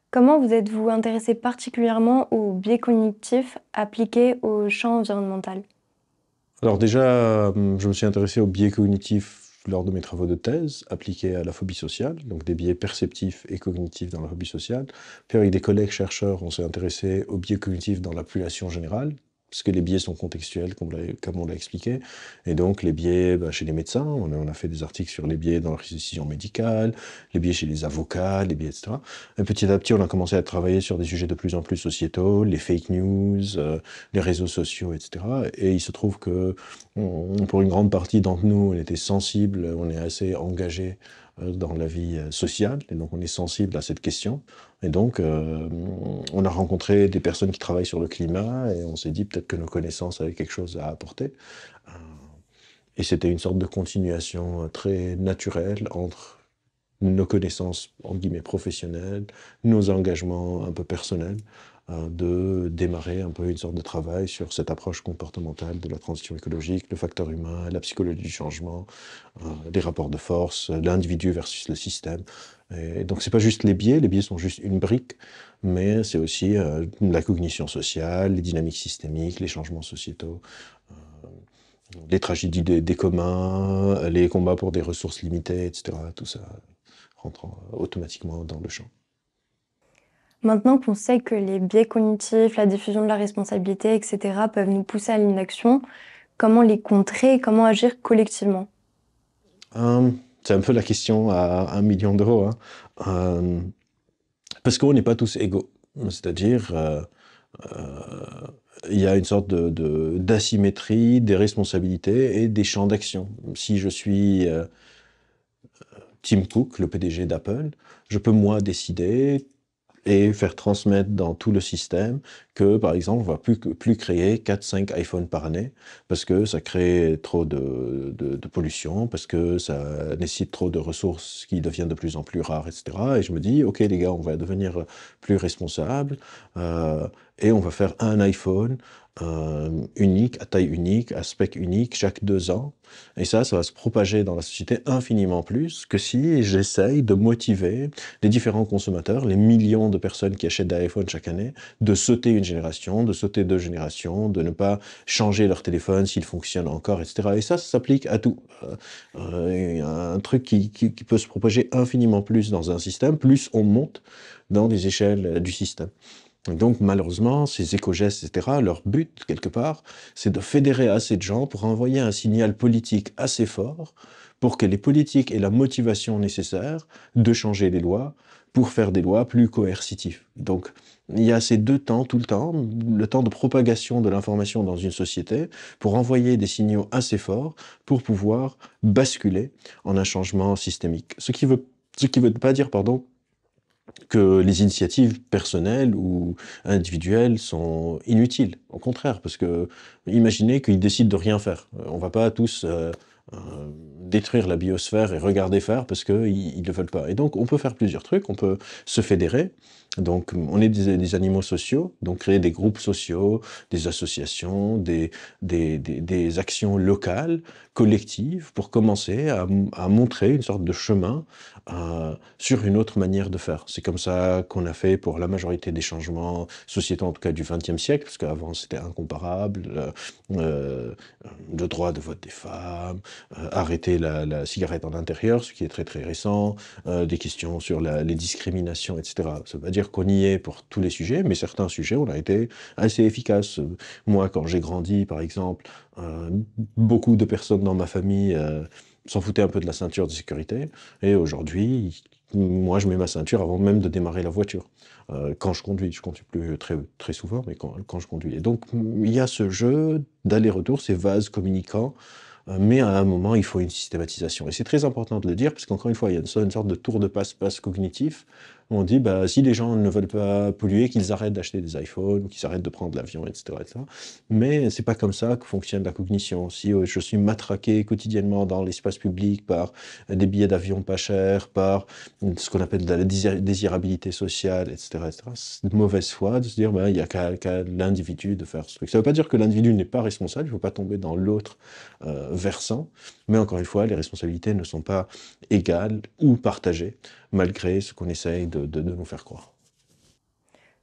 Comment vous êtes-vous intéressé particulièrement aux biais cognitifs appliqués au champ environnemental? Alors déjà, je me suis intéressé aux biais cognitifs lors de mes travaux de thèse appliqués à la phobie sociale, donc des biais perceptifs et cognitifs dans la phobie sociale. Puis avec des collègues chercheurs, on s'est intéressé aux biais cognitifs dans la population générale, parce que les biais sont contextuels, comme on l'a expliqué. Et donc les biais chez les médecins, on a fait des articles sur les biais dans la décision médicale, les biais chez les avocats, les biais, etc. Et petit à petit, on a commencé à travailler sur des sujets de plus en plus sociétaux, les fake news, les réseaux sociaux, etc. Et il se trouve que pour une grande partie d'entre nous, on était sensible, on est assez engagé dans la vie sociale, et donc on est sensible à cette question. Et donc, on a rencontré des personnes qui travaillent sur le climat, et on s'est dit peut-être que nos connaissances avaient quelque chose à apporter. Euh, Et c'était une sorte de continuation très naturelle entre nos connaissances, entre guillemets, professionnelles, nos engagements un peu personnels, de démarrer un peu une sorte de travail sur cette approche comportementale de la transition écologique, le facteur humain, la psychologie du changement, les rapports de force, l'individu versus le système. Et donc c'est pas juste les biais sont juste une brique, mais c'est aussi la cognition sociale, les dynamiques systémiques, les changements sociétaux, les tragédies des communs, les combats pour des ressources limitées, etc. Tout ça rentre automatiquement dans le champ. Maintenant qu'on sait que les biais cognitifs, la diffusion de la responsabilité, etc., peuvent nous pousser à l'inaction, comment les contrer et comment agir collectivement? C'est un peu la question à 1 million d'euros, hein. Euh, Parce qu'on n'est pas tous égaux. C'est-à-dire, il y a une sorte d'asymétrie des responsabilités et des champs d'action. Si je suis Tim Cook, le PDG d'Apple, je peux moi décider et faire transmettre dans tout le système que, par exemple, on ne va plus créer 4-5 iPhones par année parce que ça crée trop de pollution, parce que ça nécessite trop de ressources qui deviennent de plus en plus rares, etc. Et je me dis, OK, les gars, on va devenir plus responsables et on va faire un iPhone unique, à taille unique, à spec unique, chaque 2 ans. Et ça va se propager dans la société infiniment plus que si j'essaye de motiver les différents consommateurs, les millions de personnes qui achètent des iPhones chaque année, de sauter une génération, de sauter 2 générations, de ne pas changer leur téléphone s'il fonctionne encore, etc. Et ça s'applique à tout. Un truc qui peut se propager infiniment plus dans un système, plus on monte dans les échelles du système. Et donc, malheureusement, ces éco-gestes, etc., leur but, quelque part, c'est de fédérer assez de gens pour envoyer un signal politique assez fort pour que les politiques aient la motivation nécessaire de changer les lois pour faire des lois plus coercitives. Donc, il y a ces deux temps, tout le temps de propagation de l'information dans une société pour envoyer des signaux assez forts pour pouvoir basculer en un changement systémique. Ce qui veut pas dire, pardon, que les initiatives personnelles ou individuelles sont inutiles. Au contraire, parce que imaginez qu'ils décident de rien faire. On va pas tous euh, détruire la biosphère et regarder faire parce qu'ils ne le veulent pas. Et donc, on peut faire plusieurs trucs. On peut se fédérer. Donc, on est des animaux sociaux, donc créer des groupes sociaux, des associations, des actions locales, collectives, pour commencer à montrer une sorte de chemin sur une autre manière de faire. C'est comme ça qu'on a fait pour la majorité des changements sociétaux, en tout cas du XXe siècle, parce qu'avant c'était incomparable. Euh, le droit de vote des femmes, arrêter la cigarette en intérieur, ce qui est très très récent, des questions sur les discriminations, etc. Ça veut pas dire qu'on y est pour tous les sujets, mais certains sujets, on a été assez efficaces. Moi, quand j'ai grandi, par exemple, euh, beaucoup de personnes dans ma famille s'en foutaient un peu de la ceinture de sécurité. Et aujourd'hui, moi, je mets ma ceinture avant même de démarrer la voiture. Quand je conduis, je conduis plus très, très souvent, mais quand je conduis. Et donc, il y a ce jeu d'aller-retour, ces vases communicants, mais à un moment, il faut une systématisation. Et c'est très important de le dire, parce qu'encore une fois, il y a une sorte de tour de passe-passe cognitif. On dit, bah, si les gens ne veulent pas polluer, qu'ils arrêtent d'acheter des iPhones, qu'ils arrêtent de prendre l'avion, etc., etc. Mais c'est pas comme ça que fonctionne la cognition. Si je suis matraqué quotidiennement dans l'espace public par des billets d'avion pas chers, par ce qu'on appelle de la désirabilité sociale, etc., etc., c'est de mauvaise foi de se dire, bah, il y a qu'à l'individu de faire ce truc. Ça veut pas dire que l'individu n'est pas responsable, il faut pas tomber dans l'autre versant, mais encore une fois, les responsabilités ne sont pas égales ou partagées, malgré ce qu'on essaye de nous faire croire.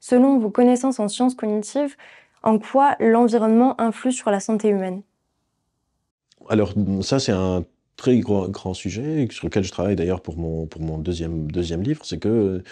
Selon vos connaissances en sciences cognitives, en quoi l'environnement influe sur la santé humaine? Alors, ça, c'est un très grand sujet sur lequel je travaille d'ailleurs pour mon deuxième livre. C'est que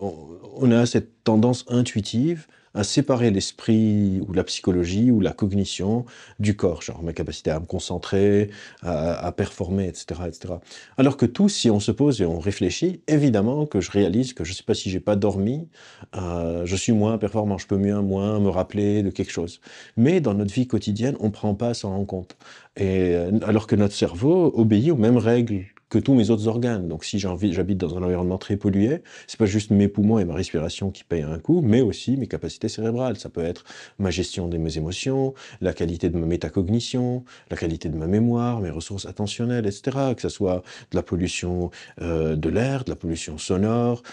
on on a cette tendance intuitive à séparer l'esprit ou la psychologie ou la cognition du corps, genre ma capacité à me concentrer, à performer, etc., etc. Alors que tout, si on se pose et on réfléchit, évidemment que je réalise que je ne sais pas si j'ai pas dormi, je suis moins performant, je peux moins me rappeler de quelque chose. Mais dans notre vie quotidienne, on ne prend pas ça en compte. Et alors que notre cerveau obéit aux mêmes règles que tous mes autres organes. Donc si j'habite dans un environnement très pollué, c'est pas juste mes poumons et ma respiration qui payent un coût, mais aussi mes capacités cérébrales. Ça peut être ma gestion de mes émotions, la qualité de ma métacognition, la qualité de ma mémoire, mes ressources attentionnelles, etc. Que ce soit de la pollution de l'air, de la pollution sonore.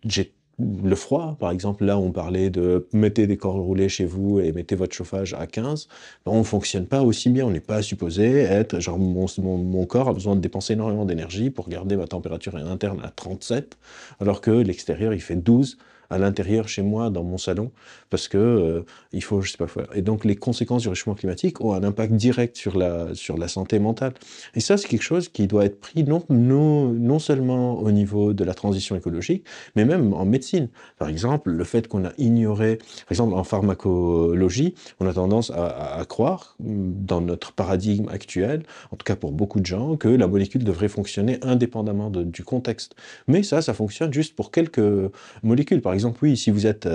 J'ai le froid, par exemple, là on parlait de mettez des cordes roulées chez vous et mettez votre chauffage à 15, on ne fonctionne pas aussi bien, on n'est pas supposé être, genre mon corps a besoin de dépenser énormément d'énergie pour garder ma température interne à 37, alors que l'extérieur il fait 12 à l'intérieur chez moi dans mon salon, parce que il faut, je sais pas faire. Et donc les conséquences du réchauffement climatique ont un impact direct sur la santé mentale. Et ça c'est quelque chose qui doit être pris non seulement au niveau de la transition écologique, mais même en médecine. Par exemple, le fait qu'on a ignoré, par exemple en pharmacologie, on a tendance à croire, dans notre paradigme actuel, en tout cas pour beaucoup de gens, que la molécule devrait fonctionner indépendamment du contexte. Mais ça fonctionne juste pour quelques molécules. Par exemple, oui, si vous êtes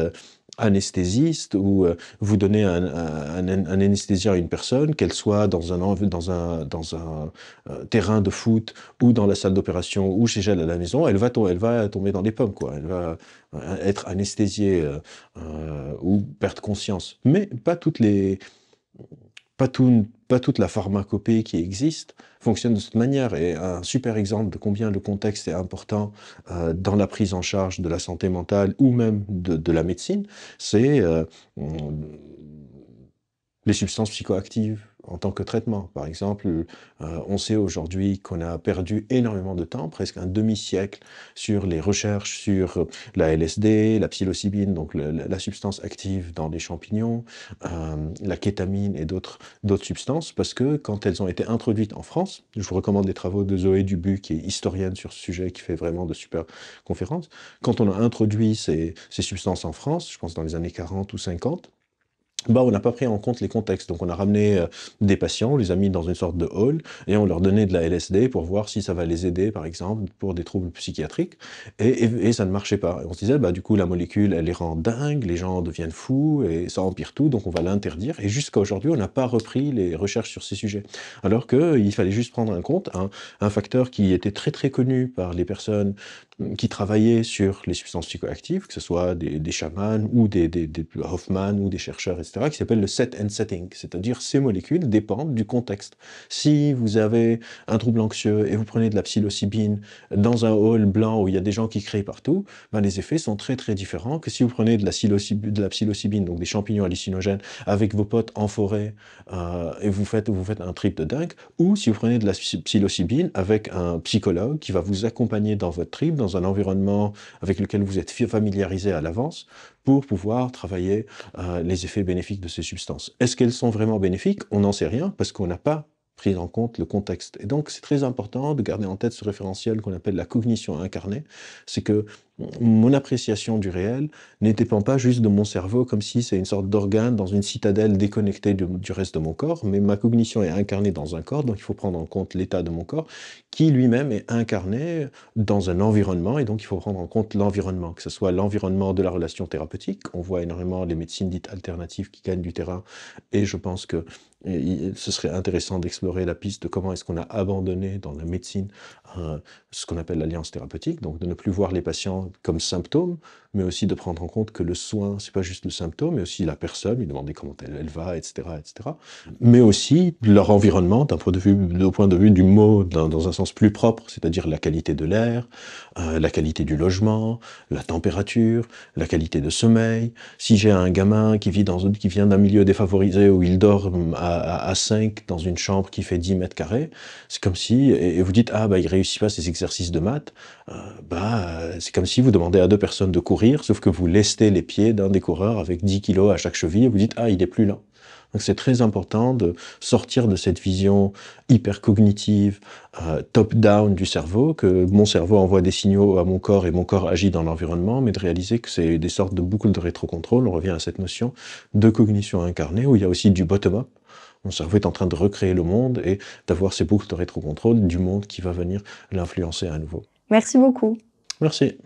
anesthésiste ou vous donnez un anesthésie à une personne, qu'elle soit dans un terrain de foot ou dans la salle d'opération ou chez elle à la maison, elle va tomber dans les pommes, quoi. Elle va être anesthésiée ou perdre conscience. Mais pas toute la pharmacopée qui existe fonctionne de cette manière. Et un super exemple de combien le contexte est important dans la prise en charge de la santé mentale ou même de la médecine, c'est les substances psychoactives en tant que traitement. Par exemple, on sait aujourd'hui qu'on a perdu énormément de temps, presque un demi-siècle, sur les recherches sur la LSD, la psilocybine, donc la substance active dans les champignons, la kétamine et d'autres substances, parce que quand elles ont été introduites en France, je vous recommande les travaux de Zoé Dubu, qui est historienne sur ce sujet, qui fait vraiment de super conférences, quand on a introduit ces substances en France, je pense dans les années 40 ou 50, bah, on n'a pas pris en compte les contextes. Donc, on a ramené des patients, on les a mis dans une sorte de hall et on leur donnait de la LSD pour voir si ça va les aider, par exemple, pour des troubles psychiatriques. Et ça ne marchait pas. Et on se disait, bah, du coup, la molécule, elle les rend dingues, les gens deviennent fous et ça empire tout, donc on va l'interdire. Et jusqu'à aujourd'hui, on n'a pas repris les recherches sur ces sujets. Alors qu'il fallait juste prendre en compte un facteur qui était très, très connu par les personnes qui travaillaient sur les substances psychoactives, que ce soit des chamans ou des Hoffman ou des chercheurs, etc., qui s'appelle le set and setting, c'est-à-dire ces molécules dépendent du contexte. Si vous avez un trouble anxieux et vous prenez de la psilocybine dans un hall blanc où il y a des gens qui crient partout, ben les effets sont très très différents que si vous prenez de la psilocybine, donc des champignons hallucinogènes, avec vos potes en forêt et vous faites un trip de dingue, ou si vous prenez de la psilocybine avec un psychologue qui va vous accompagner dans votre trip, dans un environnement avec lequel vous êtes familiarisé à l'avance, pour pouvoir travailler les effets bénéfiques de ces substances. Est-ce qu'elles sont vraiment bénéfiques? On n'en sait rien parce qu'on n'a pas pris en compte le contexte. Et donc, c'est très important de garder en tête ce référentiel qu'on appelle la cognition incarnée. C'est que mon appréciation du réel ne dépend pas juste de mon cerveau comme si c'est une sorte d'organe dans une citadelle déconnectée du reste de mon corps, mais ma cognition est incarnée dans un corps, donc il faut prendre en compte l'état de mon corps, qui lui-même est incarné dans un environnement, et donc il faut prendre en compte l'environnement, que ce soit l'environnement de la relation thérapeutique. On voit énormément les médecines dites alternatives qui gagnent du terrain, et je pense que ce serait intéressant d'explorer la piste de comment est-ce qu'on a abandonné dans la médecine ce qu'on appelle l'alliance thérapeutique, donc de ne plus voir les patients comme symptômes, mais aussi de prendre en compte que le soin, c'est pas juste le symptôme, mais aussi la personne, lui demander comment elle va, etc., etc. Mais aussi leur environnement, au point de vue du mot, dans un sens plus propre, c'est-à-dire la qualité de l'air, la qualité du logement, la température, la qualité de sommeil. Si j'ai un gamin qui vient d'un milieu défavorisé où il dort à 5 dans une chambre qui fait 10 mètres carrés, c'est comme si, et vous dites, ah bah il réussit pas ses exercices de maths, c'est comme si vous demandez à deux personnes de courir, sauf que vous lestez les pieds d'un des coureurs avec 10 kilos à chaque cheville, et vous dites, ah il est plus lent. Donc c'est très important de sortir de cette vision hyper cognitive, top-down du cerveau, que mon cerveau envoie des signaux à mon corps et mon corps agit dans l'environnement, mais de réaliser que c'est des sortes de boucles de rétrocontrôle. On revient à cette notion de cognition incarnée, où il y a aussi du bottom-up. Mon cerveau est en train de recréer le monde et d'avoir ces boucles de rétrocontrôle du monde qui va venir l'influencer à nouveau. Merci beaucoup. Merci.